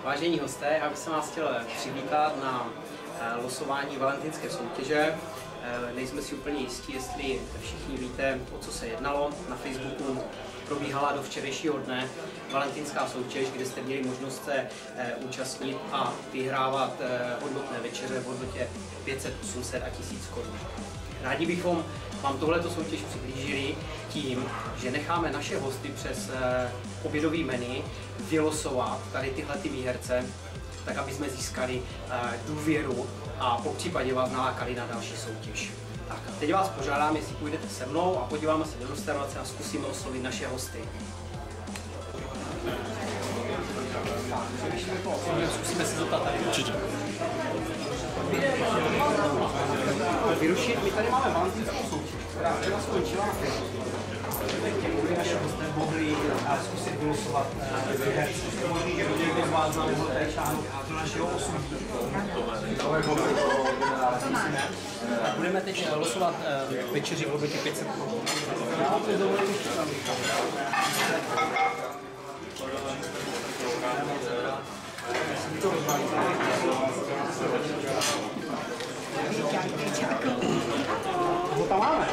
Vážení hosté, já bych se vás chtěl přivítat na losování valentínské soutěže. Nejsme si úplně jistí, jestli všichni víte, o co se jednalo. Na Facebooku probíhala do včerejšího dne valentínská soutěž, kde jste měli možnost se účastnit a vyhrávat hodnotné večeře v hodnotě 500, 800 a 1000 korun. Rádi bychom vám tohleto soutěž přiblížili tím, že necháme naše hosty přes obědový menu vylosovat tady tyhle výherce, tak aby jsme získali důvěru a popřípadě vás nalákali na další soutěž. Tak, teď vás požádám, jestli půjdete se mnou a podíváme se do restaurace a zkusíme oslovit naše hosty. Zkusíme se zeptat tady. Určitě. Vyrušit, my tady máme valentínskou soutěž, která teda skončila na Facebooku. Kde naše hosté mohli zkusit vylosovat výherce. Je možný, že někdo z vás nám mohl tady šáhnout do našeho osudu. Budeme teď losovat večeři v hodnotě 500 korun. Já vám to dovolím ještě tam vycházet. Koho tam máme?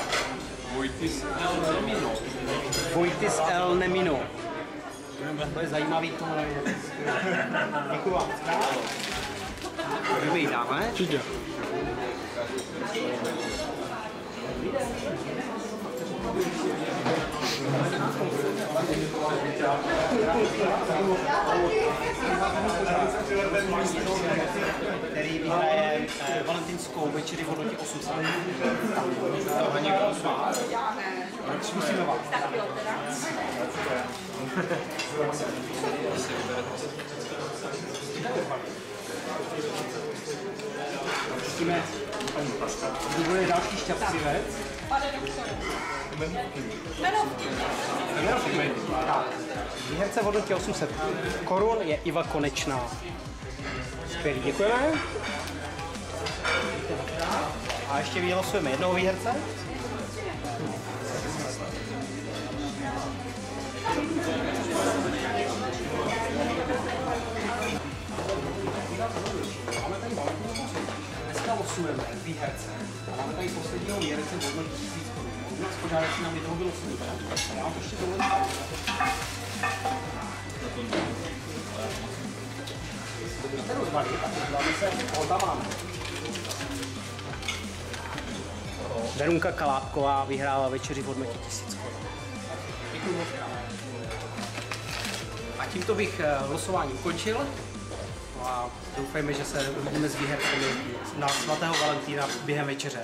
Vojtis El Nemino. Vojtis El Nemino. To je zajímavý tohle. Děkuji vám. Kdo ji dáme? Určitě. Který vyhraje valentínskou večeři v hodnotě 800. To někdo z vás? Já ne. Zkusíme vás. Tak jo, teda. Zkusíme, kdo bude další šťastcivec. Pane doktore. Jmenovky. Výherce v hodnotě 800 korun je Iva Konečná. Skvělý, děkujeme. A ještě vylosujeme jednoho výherce. Dneska losujeme výherce. Máme tady posledního výherce v hodnotě 1000 korun. Můžu vás požádat, jestli nám jednoho vylosujete. Já vám to ještě dovolím. Víte rozvalí, tak podíváme se, koho tam máme. Verunka Kalátková vyhrála večeři v hodnotě 1000 korun. Děkuji moc. A tímto bych losování ukončil. A doufejme, že se uvidíme s výhercemi na svatého Valentína během večeře.